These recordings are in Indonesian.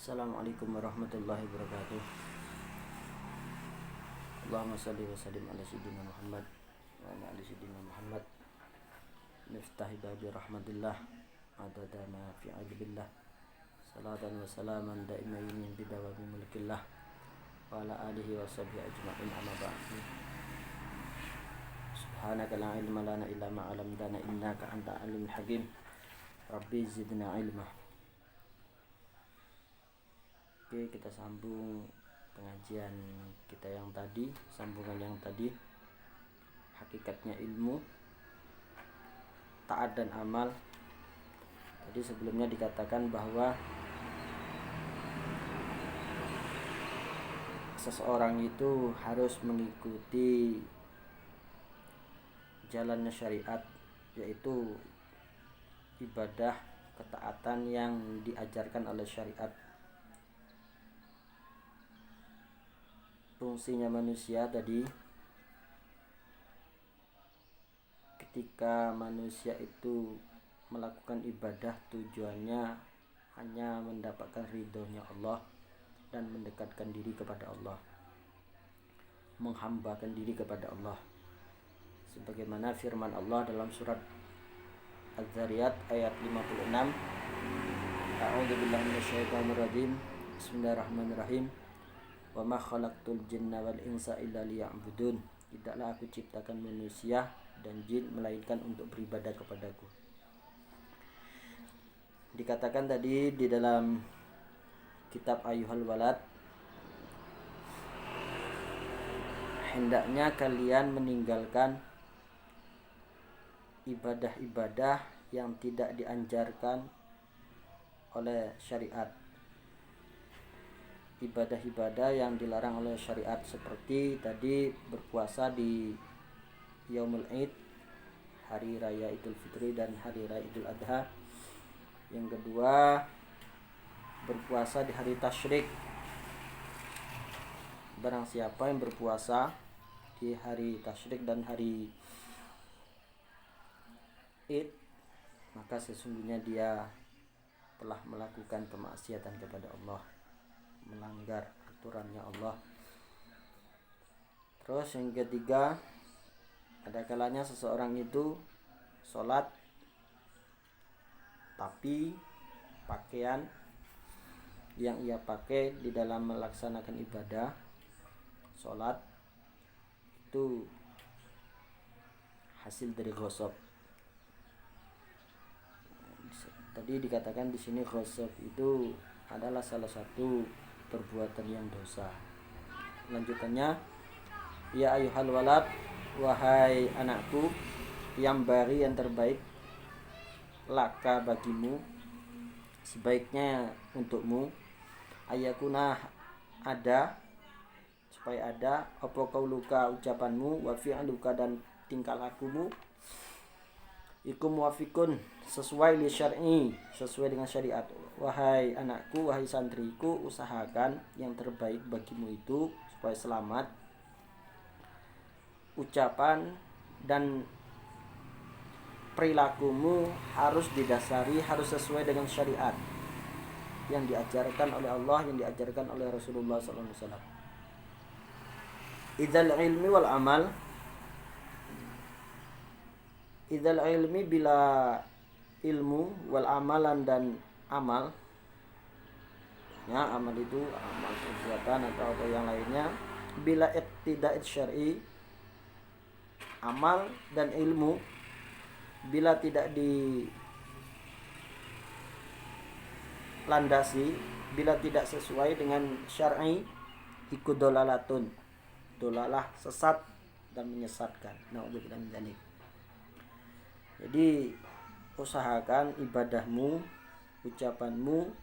Assalamualaikum warahmatullahi wabarakatuh. Allahumma salli wa sallim ala sayyidina Muhammad wa ala ali sayyidina Muhammad. Niftahi babi rahmatillah adada ma fi ilbillah. Salatan wa salaman daimainin bidawami mulkillah wa ala alihi wa sahbihi ajma'in amma ba'du. Subhanaka la ilma lana illa ma 'allamtana innaka anta alimul hakim. Rabbi zidna ilma. Oke, kita sambung pengajian kita yang tadi, sambungan yang tadi, hakikatnya ilmu, taat dan amal. Tadi sebelumnya dikatakan bahwa seseorang itu harus mengikuti jalannya syariat, yaitu ibadah, ketaatan yang diajarkan oleh syariat. Fungsinya manusia tadi, ketika manusia itu melakukan ibadah, tujuannya hanya mendapatkan ridhonya Allah dan mendekatkan diri kepada Allah, menghambakan diri kepada Allah, sebagaimana firman Allah dalam surat Az-Zariyat ayat 56. A'udzubillahi minasyaitonir rajim. Bismillahirrahmanirrahim. Wa ma khalaqtul jinna wal insa illa liya'budun. Tidaklah aku ciptakan manusia dan jin melainkan untuk beribadah kepadaku. Dikatakan tadi di dalam kitab Ayyuhal Walad, hendaknya kalian meninggalkan ibadah-ibadah yang tidak dianjarkan oleh syariat, ibadah-ibadah yang dilarang oleh syariat, seperti tadi berpuasa di Yaumul Id, hari raya Idul Fitri dan hari raya Idul Adha. Yang kedua, berpuasa di hari tasyrik. Barang siapa yang berpuasa di hari tasyrik dan hari Id, maka sesungguhnya dia telah melakukan kemaksiatan kepada Allah, melanggar aturannya Allah. Terus yang ketiga, ada kalanya seseorang itu sholat, tapi pakaian yang ia pakai di dalam melaksanakan ibadah sholat itu hasil dari ghosab. Tadi dikatakan di sini ghosab itu adalah salah satu perbuatan yang dosa. Lanjutannya, ya ayyuhal walad, wahai anakku, yang bari, yang terbaik, laka bagimu, sebaiknya untukmu, ayakuna ada, supaya ada, apa qauluka, ucapanmu, wa fi'luka, dan tingkah lakumu, iku muwafiqun, sesuai li syar'i, sesuai dengan syariat. Wahai anakku, wahai santriku, usahakan yang terbaik bagimu itu supaya selamat. Ucapan dan perilakumu harus didasari, harus sesuai dengan syariat yang diajarkan oleh Allah, yang diajarkan oleh Rasulullah SAW. Idzal ilmi wal amal. Idzal ilmi, bila ilmu, wal amalan, dan amal. Ya, amal itu amal perbuatan atau yang lainnya. Bila iqtida'id syar'i, amal dan ilmu bila tidak dilandasi, bila tidak sesuai dengan syar'i, ikut dolalatun, dolalah, sesat dan menyesatkan. Na'udzubillah min dzalik. Jadi usahakan ibadahmu, ucapanmu,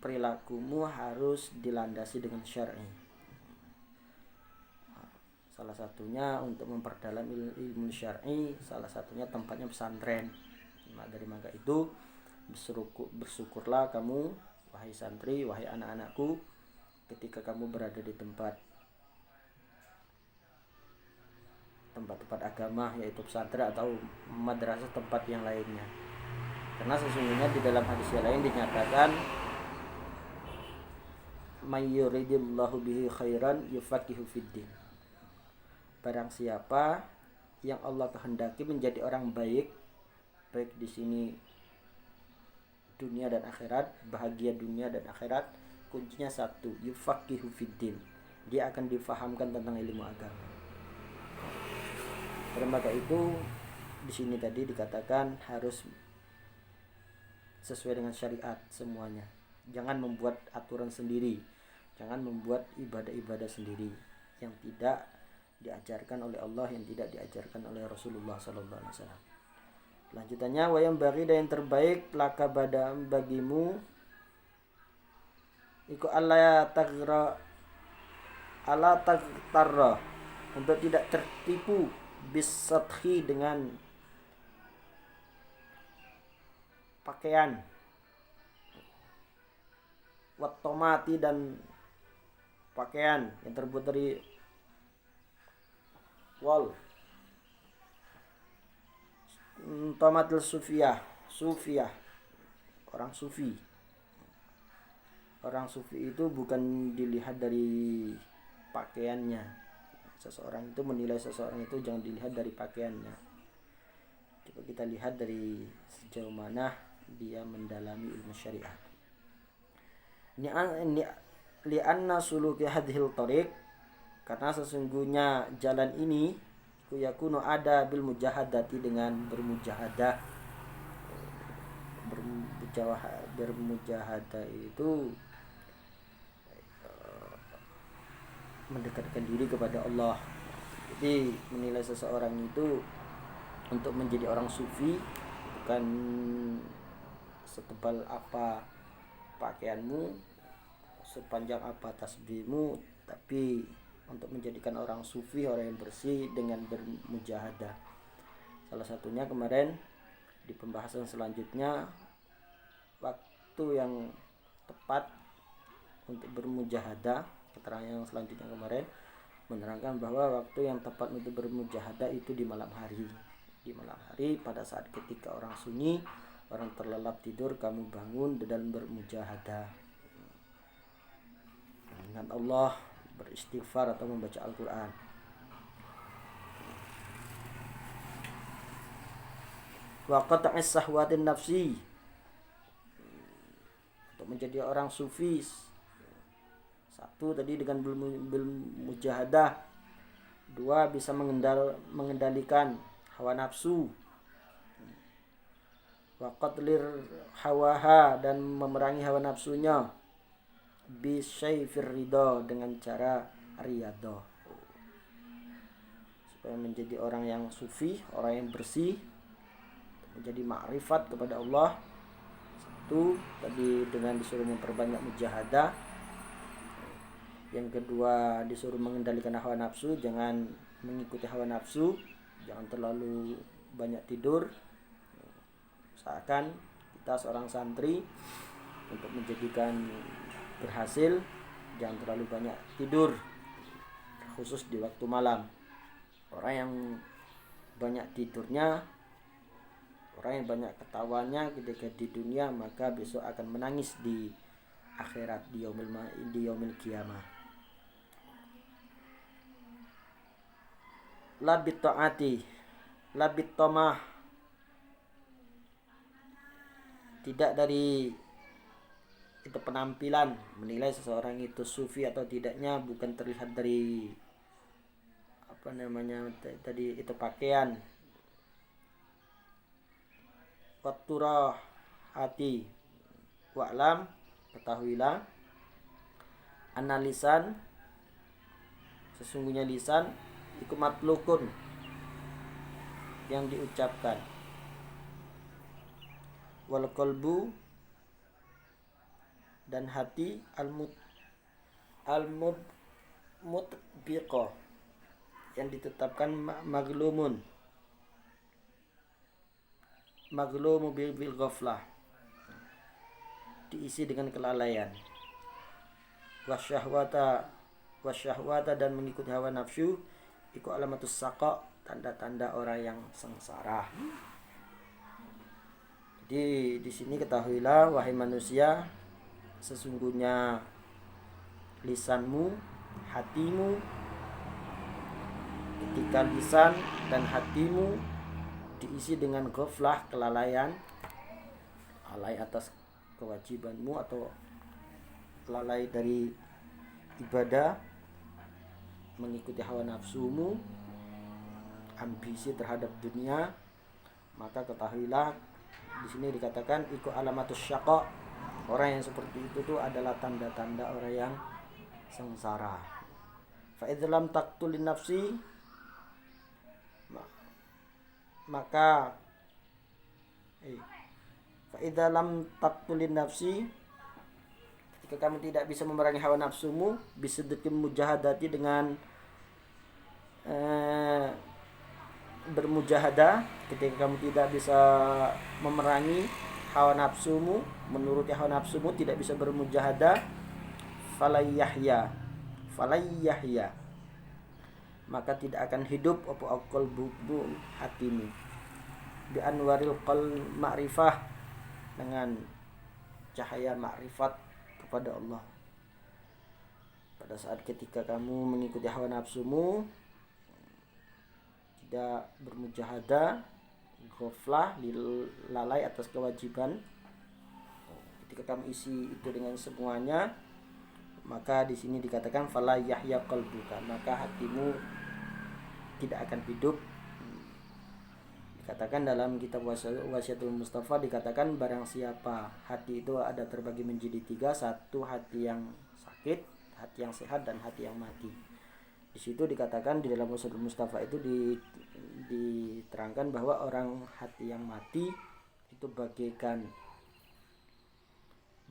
perilakumu harus dilandasi dengan syar'i. Salah satunya untuk memperdalam ilmu syar'i, salah satunya tempatnya pesantren. Dari maka itu bersyukurlah kamu, wahai santri, wahai anak-anakku, ketika kamu berada di tempat agama, yaitu pesantren atau madrasah, tempat yang lainnya. Karena sesungguhnya di dalam hadis yang lain dinyatakan may yuridillahu bihi khairan yufaqihu fiddin. Barang siapa yang Allah kehendaki menjadi orang baik di sini dunia dan akhirat, bahagia dunia dan akhirat, kuncinya satu, yufaqihu fiddin. Dia akan difahamkan tentang ilmu agama. Dan maka itu di sini tadi dikatakan harus sesuai dengan syariat semuanya. Jangan membuat aturan sendiri, jangan membuat ibadah-ibadah sendiri yang tidak diajarkan oleh Allah, yang tidak diajarkan oleh Rasulullah sallallahu alaihi wasallam. Lanjutannya, wa yang bagi dan yang terbaik laka bagimu iku alla tagtarra, untuk tidak tertipu bisathi, dengan pakaian, wattomati, dan pakaian yang terbuat dari wol, tomatil sufiyah, orang sufi. Orang sufi itu bukan dilihat dari pakaiannya. Seseorang itu menilai seseorang itu jangan dilihat dari pakaiannya. Coba kita lihat dari sejauh mana dia mendalami ilmu syariat. Ini li'anna suluki hadhil tariq, karena sesungguhnya jalan ini yakunu ada bil mujahadati, dengan bermujahadah. Bermujahadah itu mendekatkan diri kepada Allah. Jadi menilai seseorang itu untuk menjadi orang sufi bukan setebal apa pakaianmu, sepanjang apa tasbihmu, tapi untuk menjadikan orang sufi, orang yang bersih dengan bermujahadah. Salah satunya kemarin di pembahasan selanjutnya, waktu yang tepat untuk bermujahadah. Keterangan yang selanjutnya kemarin menerangkan bahwa waktu yang tepat untuk bermujahadah itu di malam hari. Di malam hari, pada saat ketika orang sunyi, orang terlelap tidur, kamu bangun dan bermujahadah dengan Allah, beristighfar atau membaca Al-Quran. Wa qat'is sahwatin nafsi, untuk menjadi orang sufi. Satu tadi dengan bermujahadah, dua bisa mengendalikan hawa nafsu, wa qatlir hawaha, dan memerangi hawa nafsunya, bisyayfir ridha, dengan cara riyadhah, supaya menjadi orang yang sufi, orang yang bersih, menjadi ma'rifat kepada Allah. Satu tadi dengan disuruh memperbanyak mujahadah. Yang kedua disuruh mengendalikan hawa nafsu, jangan mengikuti hawa nafsu, jangan terlalu banyak tidur. Seakan kita seorang santri, untuk menjadikan berhasil jangan terlalu banyak tidur, khusus di waktu malam. Orang yang banyak tidurnya, orang yang banyak ketawanya ketika di dunia, maka besok akan menangis di akhirat, di yaumil qiyamah. Labit ta'ati, labit tomah, tidak dari itu penampilan. Menilai seseorang itu sufi atau tidaknya bukan terlihat dari tadi itu pakaian. Watturah hati, wa'lam, ketahuilah, analisan, sesungguhnya lisan iku matlukun, yang diucapkan, wal qalbu, dan hati, mutbiqah, yang ditetapkan, maglumu bil ghaflah, diisi dengan kelalaian. Wasyahwata, dan mengikuti hawa nafsu, iku alamatus saqa, tanda-tanda orang yang sengsara. Jadi di sini ketahuilah wahai manusia, sesungguhnya lisanmu, hatimu. Ketika lisan dan hatimu diisi dengan ghaflah, kelalaian, lalai atas kewajibanmu atau lalai dari ibadah, mengikuti hawa nafsumu, ambisi terhadap dunia, maka ketahuilah di sini dikatakan iku alamatus syaqa. Orang yang seperti itu tuh adalah tanda-tanda orang yang sengsara. Fa idzlam taqtulin nafsi, maka fa idzlam taqtulin nafsi, ketika kamu tidak bisa memerangi hawa nafsumu, bisidqil mujahadati, dengan bermujahadah. Ketika kamu tidak bisa memerangi hawa nafsumu, menuruti hawa nafsumu, tidak bisa bermujahadah, falayyahya, maka tidak akan hidup apa qalbumu, hatimu, bi anwaril qal ma'rifah, dengan cahaya makrifat kepada Allah. Pada saat ketika kamu mengikuti hawa nafsumu, tidak bermujahadah, ghaflah, lalai atas kewajiban, ketika kamu isi itu dengan semuanya, maka di sini dikatakan fala yahya qalbuka, maka hatimu tidak akan hidup. Dikatakan dalam kitab Wasiatul Mustafa, dikatakan barang siapa hati itu ada terbagi menjadi 3, satu hati yang sakit, hati yang sehat, dan hati yang mati. Di situ dikatakan di dalam Wasiatul Mustafa itu diterangkan bahwa orang hati yang mati itu bagaikan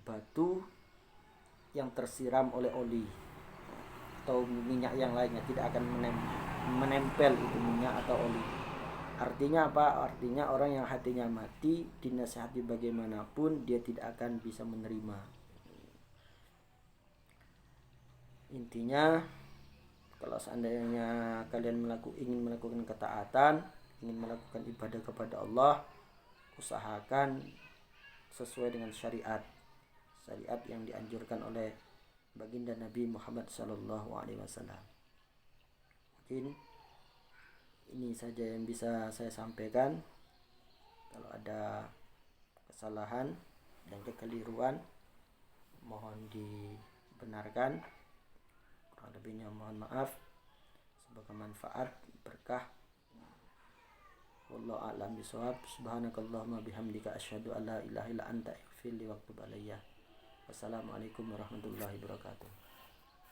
batu yang tersiram oleh oli atau minyak yang lainnya, tidak akan menempel itu minyak atau oli. Artinya apa? Artinya orang yang hatinya mati, dinasihati bagaimanapun dia tidak akan bisa menerima. Intinya, kalau seandainya kalian ingin melakukan ketaatan, ingin melakukan ibadah kepada Allah, usahakan sesuai dengan syariat yang dianjurkan oleh baginda Nabi Muhammad SAW. Mungkin ini saja yang bisa saya sampaikan. Kalau ada kesalahan dan kekeliruan, mohon dibenarkan. Kurang lebihnya mohon maaf. Semoga manfaat, berkah. Wallahu a'lam bishawab. Subhanakallahumma bihamdika asyhadu an la ilaha illa anta, ighfirli wa tub alayya. Wassalamualaikum warahmatullahi wabarakatuh.